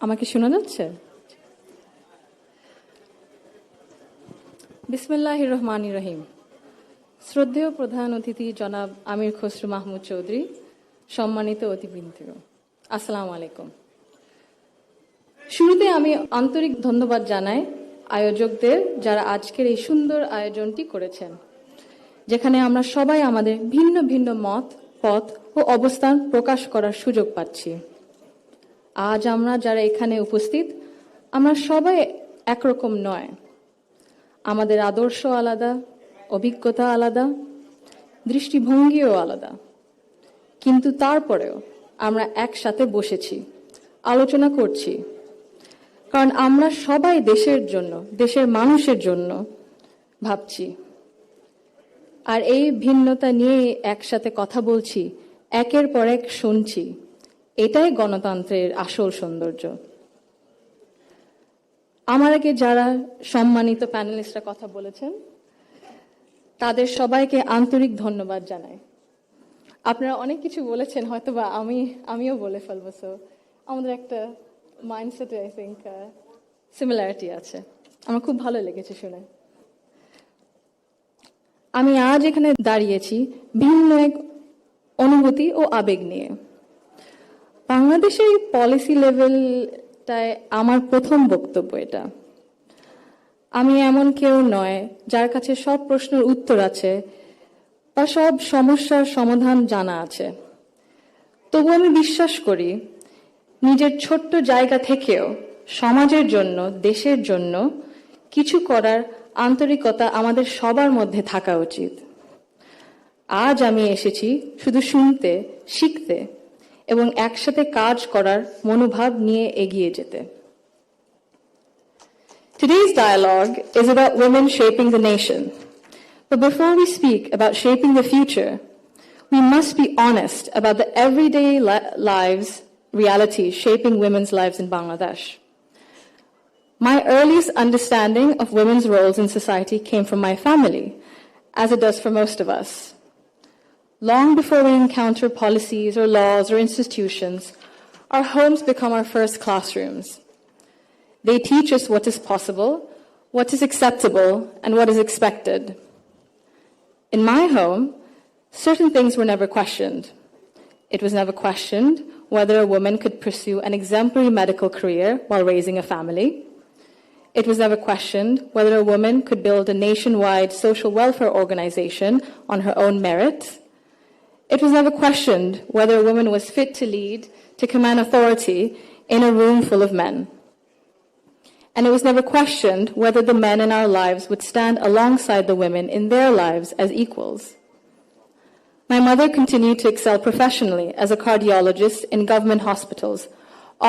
আমাকে শোনা যাচ্ছে? বিসমিল্লাহির রহমানির রহিম। শ্রদ্ধেয় প্রধান অতিথি জনাব আমির খসরু মাহমুদ চৌধুরী, সম্মানিত অতিথিবৃন্দ, আসসালামু আলাইকুম। শুরুতে আমি আন্তরিক ধন্যবাদ জানাই আয়োজকদের, যারা আজকের এই সুন্দর আয়োজনটি করেছেন, যেখানে আমরা সবাই আমাদের ভিন্ন ভিন্ন মত, পথ ও অবস্থান প্রকাশ করার সুযোগ পাচ্ছি। আজ আমরা যারা এখানে উপস্থিত, আমরা সবাই একরকম নয়। আমাদের আদর্শ আলাদা, অভিজ্ঞতা আলাদা, দৃষ্টিভঙ্গিও আলাদা, কিন্তু তারপরেও আমরা একসাথে বসেছি, আলোচনা করছি, কারণ আমরা সবাই দেশের জন্য, দেশের মানুষের জন্য ভাবছি। আর এই ভিন্নতা নিয়ে একসাথে কথা বলছি, একের পর এক শুনছি, এটাই গণতন্ত্রের আসল সৌন্দর্য। আমার আগে যারা সম্মানিত প্যানেলিস্টরা কথা বলেছেন, তাদের সবাইকে আন্তরিক ধন্যবাদ জানাই। আপনারা অনেক কিছু বলেছেন, হয়তোবা আমিও বলে ফেলবো। সো আমাদের একটা মাইন্ডসেটে আই থিঙ্ক সিমিলারিটি আছে। আমার খুব ভালো লেগেছে শুনে। আমি আজ এখানে দাঁড়িয়েছি ভিন্ন এক অনুভূতি ও আবেগ নিয়ে। বাংলাদেশের পলিসি লেভেলটায় আমার প্রথম বক্তব্য এটা। আমি এমন কেউ নয় যার কাছে সব প্রশ্নের উত্তর আছে বা সব সমস্যার সমাধান জানা আছে। তবু আমি বিশ্বাস করি, নিজের ছোট্ট জায়গা থেকেও সমাজের জন্য, দেশের জন্য কিছু করার আন্তরিকতা আমাদের সবার মধ্যে থাকা উচিত। আজ আমি এসেছি শুধু শুনতে, শিখতে এবং একসাথে কাজ করার মনোভাব নিয়ে এগিয়ে যেতে। Today's dialogue is about women shaping the nation. But before we speak about shaping the future, we must be honest about the everyday lives, realities shaping women's lives in Bangladesh. My earliest understanding of women's roles in society came from my family, as it does for most of us. Long before we encounter policies or laws or institutions, our homes become our first classrooms. They teach us what is possible, what is acceptable, and what is expected. In my home, certain things were never questioned. It was never questioned whether a woman could pursue an exemplary medical career while raising a family. It was never questioned whether a woman could build a nationwide social welfare organization on her own merit. It was never questioned whether a woman was fit to lead, to command authority in a room full of men. And it was never questioned whether the men in our lives would stand alongside the women in their lives as equals. My mother continued to excel professionally as a cardiologist in government hospitals,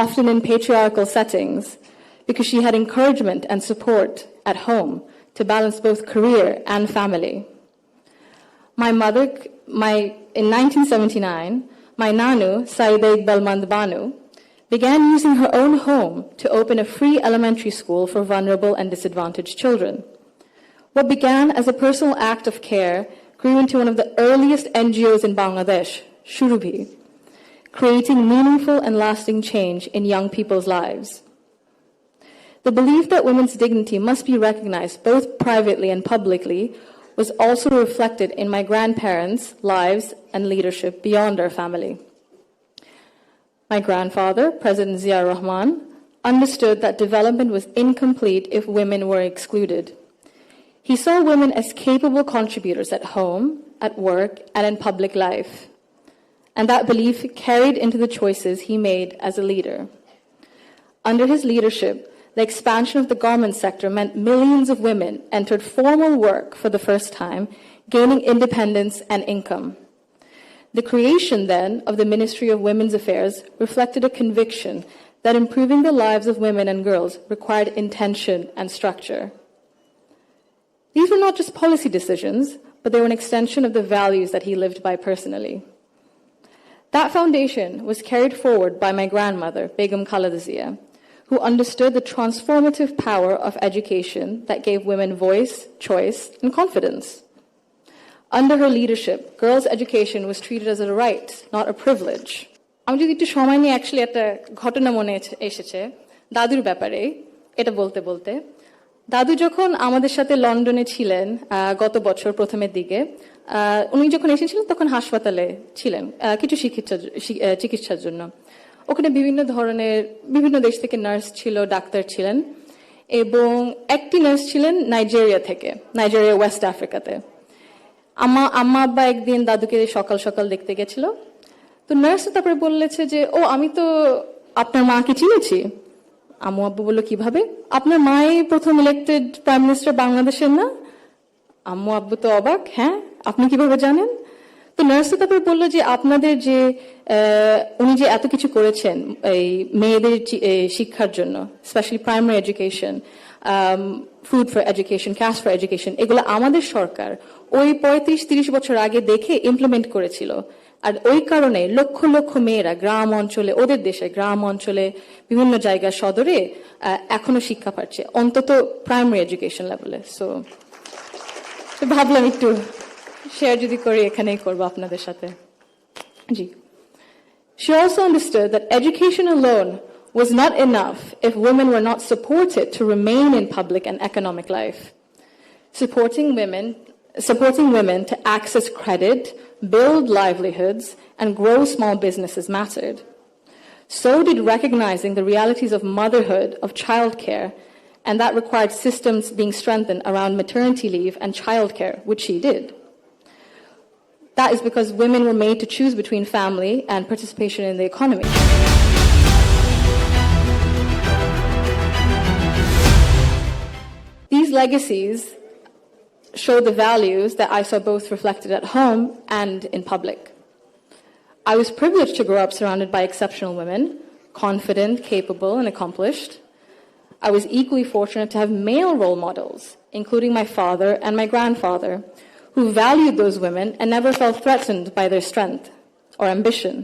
often in patriarchal settings, because she had encouragement and support at home to balance both career and family. In 1979, my Nanu, Saida Iqbalmand Banu, began using her own home to open a free elementary school for vulnerable and disadvantaged children. What began as a personal act of care grew into one of the earliest NGOs in Bangladesh, Shurubhi, creating meaningful and lasting change in young people's lives. The belief that women's dignity must be recognized both privately and publicly was also reflected in my grandparents' lives and leadership beyond our family. My grandfather, President Zia Rahman, understood that development was incomplete if women were excluded. He saw women as capable contributors at home, at work, and in public life. And that belief carried into the choices he made as a leader. Under his leadership, the expansion of the garment sector meant millions of women entered formal work for the first time, gaining independence and income. The creation, then, of the Ministry of Women's Affairs reflected a conviction that improving the lives of women and girls required intention and structure. These were not just policy decisions, but they were an extension of the values that he lived by personally. That foundation was carried forward by my grandmother, Begum Khaleda Zia, who understood the transformative power of education that gave women voice, choice, and confidence. Under her leadership, girls' education was treated as a right, not a privilege. আমি যদি একটু সময় নিয়ে actually একটা ঘটনা মনে এসেছে দাদুর ব্যাপারে, এটা বলতে বলতে। দাদু যখন আমাদের সাথে লন্ডনে ছিলেন গত বছর প্রথমের দিকে, উনি যখন এসেছিলেন তখন হাসপাতালে ছিলেন কিছু চিকিৎসার জন্য। ওখানে বিভিন্ন দেশ থেকে নার্স ছিল, ডাক্তার ছিলেন, এবং একটি নার্স ছিলেন নাইজেরিয়া ওয়েস্ট আফ্রিকাতে। আম্মা আব্বা একদিন দাদুকে সকাল সকাল দেখতে গেছিল, তো নার্স তারপরে বলেছে যে, ও আমি তো আপনার মাকে চিনেছি। আম্মু আব্বু বললো, কিভাবে? আপনার মাই প্রথম ইলেক্টেড প্রাইম মিনিস্টার বাংলাদেশের না? আম্মু আব্বু তো অবাক, হ্যাঁ আপনি কিভাবে জানেন? তো নার্স তারপরে বললো যে, আপনাদের যে উনি যে এত কিছু করেছেন এই মেয়েদের শিক্ষার জন্য, specially primary education, food for education, cash for education, এগুলো আমাদের সরকার ওই 35-30 বছর আগে দেখে ইমপ্লিমেন্ট করেছিল। আর ওই কারণে লক্ষ লক্ষ মেয়েরা গ্রাম অঞ্চলে, ওদের দেশে গ্রাম অঞ্চলে বিভিন্ন জায়গায় সদরে এখনো শিক্ষা পাচ্ছে, অন্তত প্রাইমারি এডুকেশন লেভেলে। সো ভাবলাম একটু শেয়ার যদি করি, এখানেই করবো আপনাদের সাথে। জি। She also understood that education alone was not enough if women were not supported to remain in public and economic life. Supporting women to access credit, build livelihoods, and grow small businesses mattered. So did recognizing the realities of motherhood, of childcare, and that required systems being strengthened around maternity leave and childcare, which she did. That is because women were made to choose between family and participation in the economy. These legacies show the values that I saw both reflected at home and in public. I was privileged to grow up surrounded by exceptional women, confident, capable, and accomplished. I was equally fortunate to have male role models, including my father and my grandfather, who valued those women and never felt threatened by their strength or ambition.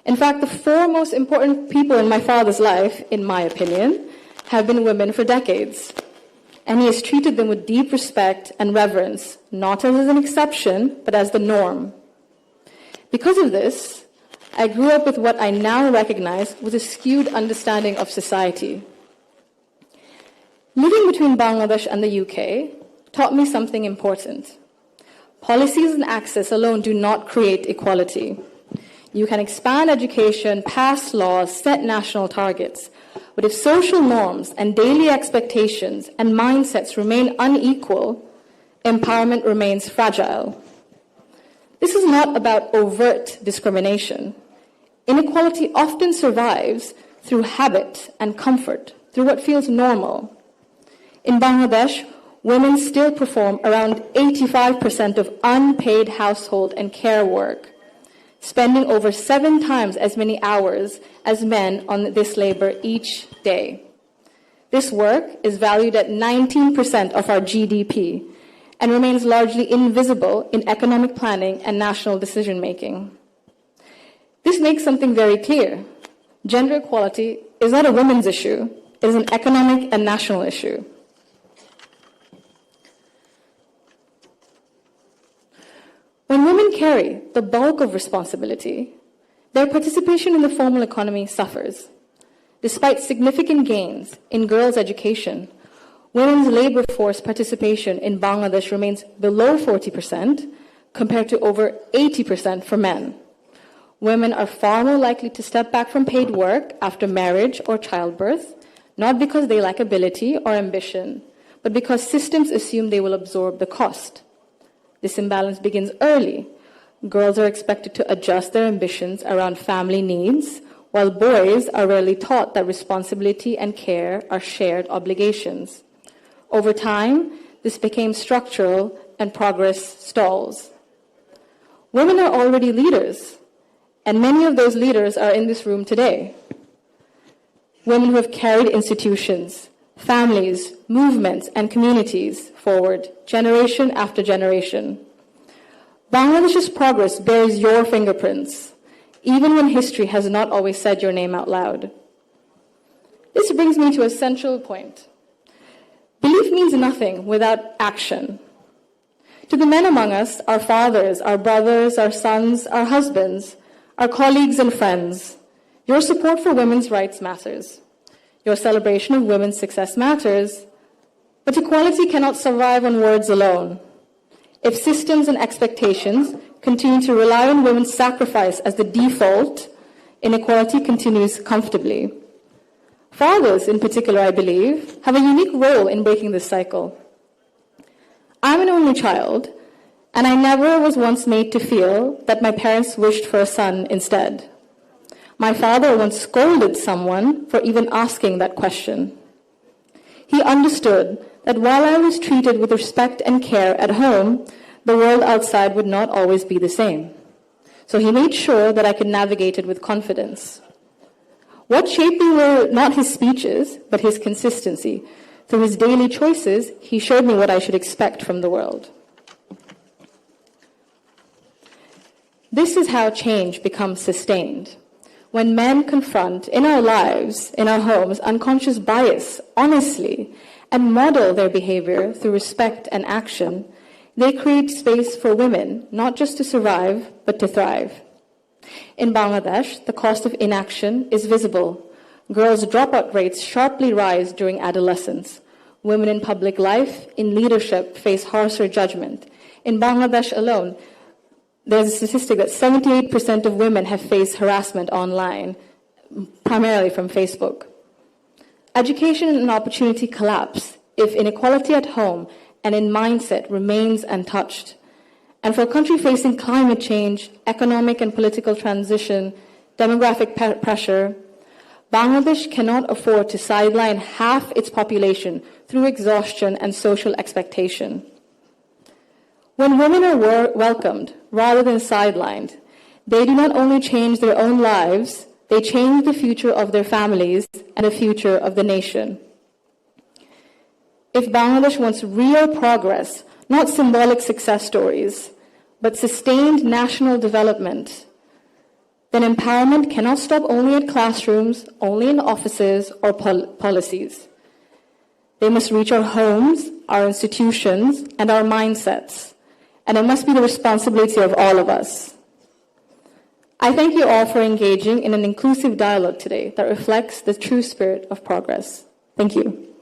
In fact, the four most important people in my father's life, in my opinion, have been women for decades. And he has treated them with deep respect and reverence, not as an exception, but as the norm. Because of this, I grew up with what I now recognize was a skewed understanding of society. Living between Bangladesh and the UK taught me something important. Policies and access alone do not create equality. You can expand education, pass laws, set national targets, but if social norms and daily expectations and mindsets remain unequal, empowerment remains fragile. This is not about overt discrimination. Inequality often survives through habit and comfort, through what feels normal. In Bangladesh, women still perform around 85% of unpaid household and care work, spending over 7 times as many hours as men on this labor each day. This work is valued at 19% of our GDP and remains largely invisible in economic planning and national decision-making. This makes something very clear. Gender equality is not a women's issue, it is an economic and national issue. When women carry the bulk of responsibility, their participation in the formal economy suffers. Despite significant gains in girls' education, women's labor force participation in Bangladesh remains below 40% compared to over 80% for men. Women are far more likely to step back from paid work after marriage or childbirth, not because they lack ability or ambition, but because systems assume they will absorb the cost. This imbalance begins early. Girls are expected to adjust their ambitions around family needs, while boys are rarely taught that responsibility and care are shared obligations. Over time, this became structural and progress stalls. Women are already leaders, and many of those leaders are in this room today. Women who have carried institutions, families, movements, and communities forward, generation after generation. Bangladesh's progress bears your fingerprints, even when history has not always said your name out loud. This brings me to a central point. Belief means nothing without action. To the men among us, our fathers, our brothers, our sons, our husbands, our colleagues and friends, your support for women's rights matters. Your celebration of women's success matters, but equality cannot survive on words alone. If systems and expectations continue to rely on women's sacrifice as the default, inequality continues comfortably. Fathers, in particular, I believe, have a unique role in breaking this cycle. I'm an only child, and I never was once made to feel that my parents wished for a son instead. My father once scolded someone for even asking that question. He understood that while I was treated with respect and care at home, the world outside would not always be the same. So he made sure that I could navigate it with confidence. What shaped me were not his speeches, but his consistency. Through his daily choices, he showed me what I should expect from the world. This is how change becomes sustained. When men confront in our lives, in our homes, unconscious bias honestly and model their behavior through respect and action, they create space for women, not just to survive, but to thrive. In Bangladesh, the cost of inaction is visible. Girls' dropout rates sharply rise during adolescence. Women in public life, in leadership, face harsher judgment. In Bangladesh alone, there's a statistic that 78% of women have faced harassment online, primarily from Facebook. Education and opportunity collapse if inequality at home and in mindset remains untouched. And for a country facing climate change, economic and political transition, demographic pressure, Bangladesh cannot afford to sideline half its population through exhaustion and social expectation. When women are welcomed rather than sidelined, they do not only change their own lives, they change the future of their families and the future of the nation. If Bangladesh wants real progress, not symbolic success stories, but sustained national development, then empowerment cannot stop only at classrooms, only in offices or policies. They must reach our homes, our institutions, and our mindsets. And it must be the responsibility of all of us. I thank you all for engaging in an inclusive dialogue today that reflects the true spirit of progress. Thank you.